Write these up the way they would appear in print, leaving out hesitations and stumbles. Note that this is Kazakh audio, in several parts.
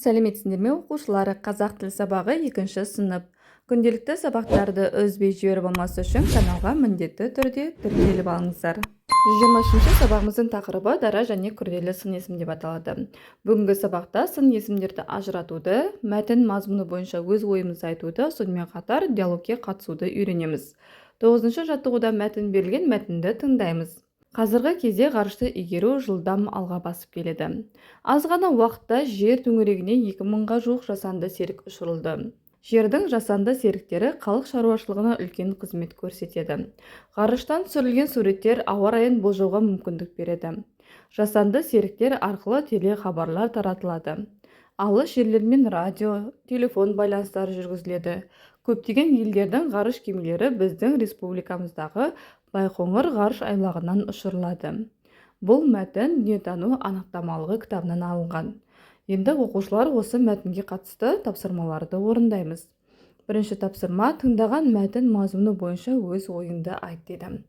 Сәлеметсіңдер ме оқушылар? Қазақ тіл сабағы 2 сынып. Күнделікті сабақтарды үзбей жіберіп алмас үшін каналға міндетті түрде тіркеліп алыңыздар. 23-ші сабағымыздың тақырыбы дара және күрделі сын есім деп аталады. Бүгінгі сабақта сын есімдерді ажыратуды, мәтін мазмұны бойынша өз ойымызды айтуды, сонымен қатар диалогке қатысуды үйренеміз. 9-шы жаттығуда мәтін берілген мәтінді тыңдаймыз. Қазіргі кезде ғарышты игеру жылдам алға басып келеді. Аз ғана уақытта жер төңірегіне 2000-ға жуық жасанды серік ұшырылды. Жердің жасанды серіктері халық шаруашылығына үлкен қызмет көрсетеді. Ғарыштан түсірілген суреттер ауа райын болжауға мүмкіндік береді. Жасанды серіктер арқылы телехабарлар таратылады. Алыс жерлермен радио, телефон байланыстары жүргізіледі. Көптеген елдердің ғарыш кемелері біздің республикамыздағы Байқоңыр ғарыш айлағынан ұшырылады. Бұл мәтін дүниетану анықтамалығы кітабынан алынған. Енді оқушылар осы мәтінге қатысты тапсырмаларды орындаймыз. Бірінші тапсырма: тыңдаған мәтін мазмұны бойынша өз ойыңды айт дейді.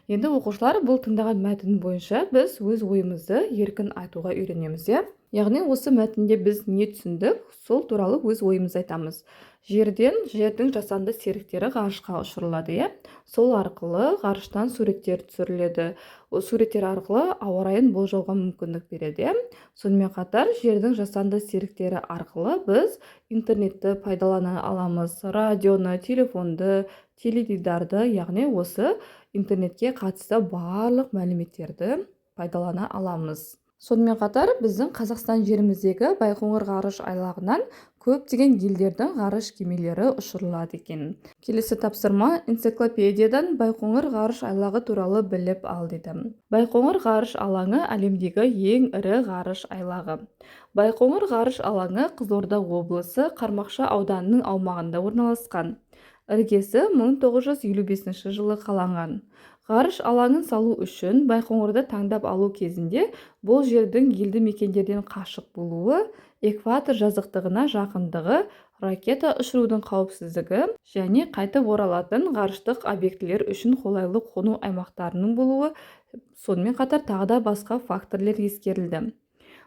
Енді оқушылар бұл тыңдаған мәтін бойынша біз өз ойымызды еркін айтуға үйренеміз. Яғни осы мәтінде біз не түсіндік, сол туралы өз ойымызды айтамыз. Жердің жасанды серіктері ғарышқа ұшырылады. Сол арқылы ғарыштан суреттер түсіріледі. Суреттер арқылы ауа райын болжауға мүмкіндік береді. Сонымен қатар жердің жасанды серіктері арқылы біз интернетті пайдалана аламыз. Радионы, телефонды, теледидарды, яғни осы интернетке қатысты барлық мәліметтерді пайдалана аламыз. Сонымен қатар біздің Қазақстан жеріміздегі Байқоңыр ғарыш айлағынан көптеген елдердің ғарыш кемелері ұшырылады екен. Келесі тапсырма: энциклопедиядан Байқоңыр ғарыш айлағы туралы біліп ал дейді. Байқоңыр ғарыш алаңы әлемдегі ең ірі ғарыш айлағы. Байқоңыр ғарыш алаңы Қызылорда облысы Қармақшы ауданының аумағында орналасқан. Іргесі 1955 жылы қаланған. Ғарыш алаңын салу үшін Байқоңырды таңдап алу кезінде бұл жердің елді мекендерден қашық болуы, экватор жазықтығына жақындығы, ракета ұшырудың қауіпсіздігі және қайтып оралатын ғарыштық объектілер үшін қолайлы қону аймақтарының болуы, сонымен қатар тағы да басқа факторлар ескерілді.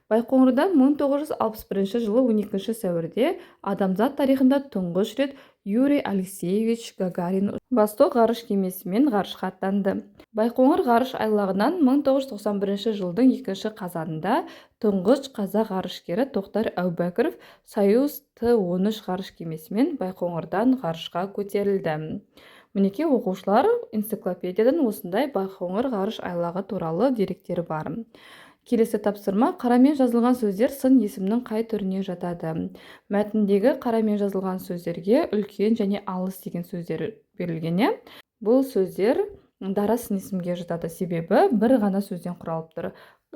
Байқоңырда 1961 жылы 12 сәуірде адамзат тарихында тұңғыш рет Юрий Алексеевич Гагарин Восток ғарыш кемесімен ғарышқа аттанды. Байқоңыр ғарыш айлағынан 1991 жылдың 2 қазанында тұңғыш қазақ ғарышкері Тоқтар Әубәкіров Союз Т-13 ғарыш кемесімен Байқоңырдан ғарышқа көтерілді. Мінеке оқушылар, энциклопедиядан осындай Байқоңыр ғарыш айлағы туралы деректер бар. Келесі тапсырма: қарамен жазылған сөздер сын есімнің қай түріне жатады? Мәтіндегі қарамен жазылған сөздерге үлкен және алыс деген сөздер берілген. Бұл сөздер дара сын есімге жатады, себебі бір ғана сөзден құралып тұр.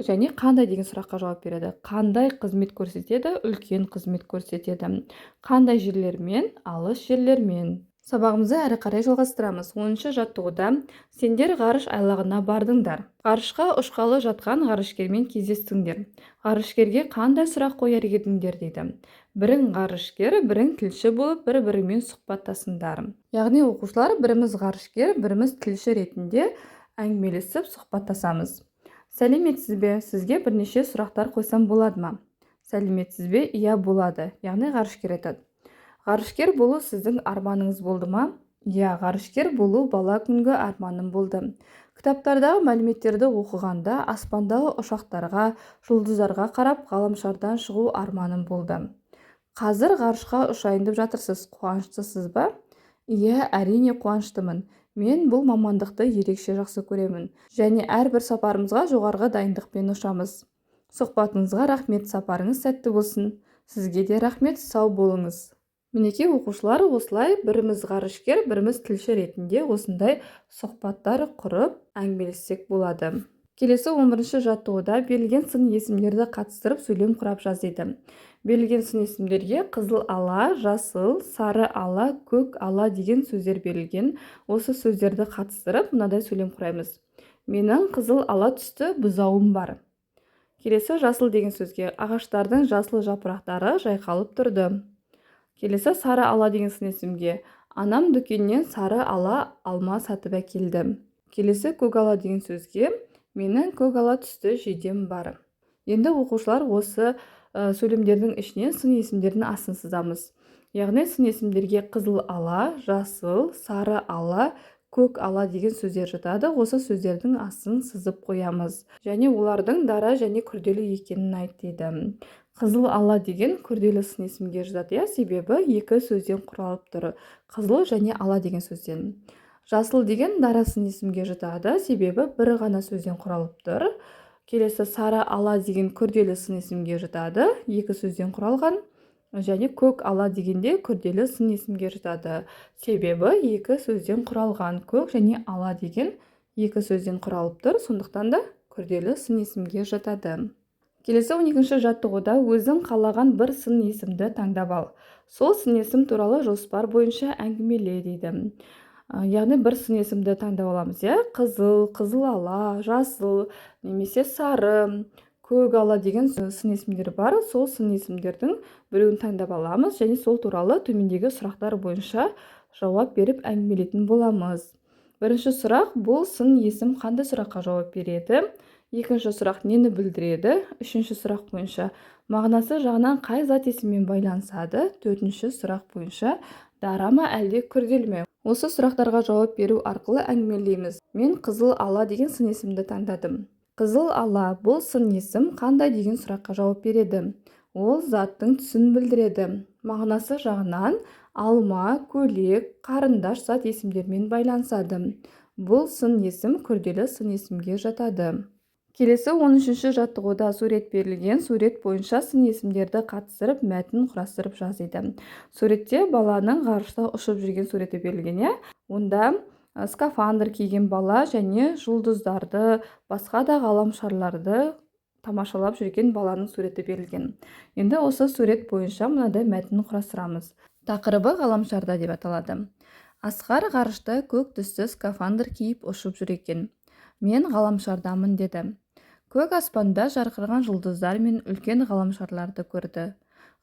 Және қандай деген сұраққа жауап береді. Қандай қызмет көрсетеді? Үлкен қызмет көрсетеді. Қандай жерлермен? Алыс жерлермен. Сабағымызды әрі қарай жалғастырамыз. 10-шы жаттығуда сендер ғарыш айлағына бардыңдар. Ғарышқа ұшқалы жатқан ғарышкермен кездестіңдер. Ғарышкерге қандай сұрақ қояр едіңдер дейді. Бірің ғарышкер, бірің тілші болып, бір-бірімен сұхбаттасыңдар. Яғни оқушылар, біріміз ғарышкер, біріміз тілші ретінде әңгімелесіп сұхбаттасамыз. Сәлеметсіз бе? Сізге бірнеше сұрақтар қойсам болады ма? Сәлеметсіз бе? Иә, болады. Яғни ғарышкер айтады. Ғарышкер болу сіздің арманыңыз болды ма? Иә, ғарышкер болу бала күнгі арманым болды. Кітаптардағы мәліметтерді оқығанда аспандағы ұшақтарға, жұлдыздарға қарап ғаламшардан шығу арманым болды. Қазір ғарышқа ұшайын деп жатырсыз, қуаныштысыз ба? Иә, әрине қуаныштымын. Мен бұл мамандықты ерекше жақсы көремін. Және әрбір сапарымызға жоғарғы дайындықпен ұшамыз. Сұхбатыңызға рахмет, сапарыңыз сәтті болсын. Сізге де рахмет, сау болыңыз. Мінеке оқушылар, осылай біріміз ғарышкер, біріміз тілші ретінде осындай сұхбаттар құрып әңгімелессек болады. Келесі 11-ші жаттығуда берілген сын есімдерді қатыстырып сөйлем құрап жаз дейді. Берілген сын есімдерге қызыл ала, жасыл, сары ала, көк ала деген сөздер берілген. Осы сөздерді қатыстырып мынадай сөйлем құраймыз. Менің қызыл ала түсті бұзауым бар. Келесі жасыл деген сөзге: ағаштардың жасыл жапырақтары жайқалып тұрды. Келесі сары ала деген сын есімге: анам дүкеннен сары ала алма сатып әкелді. Келесі көк ала деген сөзге: менің көк ала түсті жейдем бар. Енді оқушылар осы сөйлемдердің ішінен сын есімдердің астын сызамыз. Яғни сын есімдерге қызыл ала, жасыл, сары ала, көк ала деген сөздер жатады. Осы сөздердің астын сызып қоямыз. Және олардың дара және күрделі екенін айт дейді. Қызыл ала деген күрделі сын есімге жатады, себебі екі сөзден құралып тұр. Қызыл және ала деген сөзден. Жасыл деген дара сын есімге жатады, себебі бір ғана сөзден құралып тұр. Келесі сары ала деген күрделі сын есімге жатады, екі сөзден құралған. Және көк ала дегенде күрделі сын есімге жатады, себебі екі сөзден құралған. Көк және ала деген екі сөзден құралып тұр, сондықтан да күрделі сын есімге жатады. Келесі 12-ші жаттығуда өзің қалаған бір сын есімді таңдап ал. Сол сын есім туралы жоспар бойынша әңгімеле дейді. Яғни бір сын есімді таңдап аламыз. Қызыл, қызыл ала, жасыл, немесе сары, көк ала деген сын есімдер бар. Сол сын есімдердің біреуін таңдап аламыз және сол туралы төмендегі сұрақтар бойынша жауап беріп әңгімелейтін боламыз. Бірінші сұрақ: бұл сын есім қандай сұраққа жауап береді? Екінші сұрақ: нені білдіреді? Үшінші сұрақ бойынша мағынасы жағынан қай зат есіммен байланысады? Төртінші сұрақ бойынша дара ма әлде күрделі ме? Осы сұрақтарға жауап беру арқылы әңгімелейміз. Мен қызыл ала деген сын есімді таңдадым. Қызыл ала бұл сын есім қандай деген сұраққа жауап береді? Ол заттың түсін білдіреді. Мағынасы жағынан алма, көйлек, қарындаш зат есімдермен байланысады. Бұл сын есім күрделі сын есімге жатады. Келесі 13-ші жаттығуда сурет берілген. Сурет бойынша сын есімдерді қатыстырып, мәтін құрастырып жазды. Суретте баланың ғарышта ұшып жүрген суреті берілген. Онда скафандр киген бала және жұлдыздарды, басқа да ғаламшарларды тамашалап жүрген баланың суреті берілген. Енді осы сурет бойынша мынадай мәтін құрастырамыз. Тақырыбы ғаламшарда деп аталады. Асқар ғарышта көк түсті скафандр киіп ұшып жүр екен. Мен ғаламшардамын деді. Көк аспанда жарқыраған жұлдыздар мен үлкен ғаламшарларды көрді.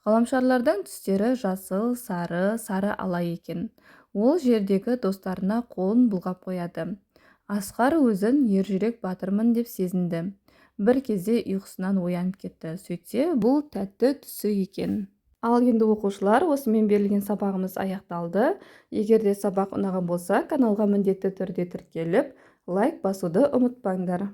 Ғаламшарлардың түстері жасыл, сары, сары ала екен. Ол жердегі достарына қолын бұлғап қояды. Асқар өзін ержүрек батырмын деп сезінді. Бір кезде ұйқысынан оянып кетті. Сөйтсе, бұл тәтті түсі екен. Ал енді оқушылар, осымен берілген сабағымыз аяқталды. Егер де сабақ ұнаған болса, каналға міндетті түрде тіркеліп, лайк басуды ұмытпаңдар.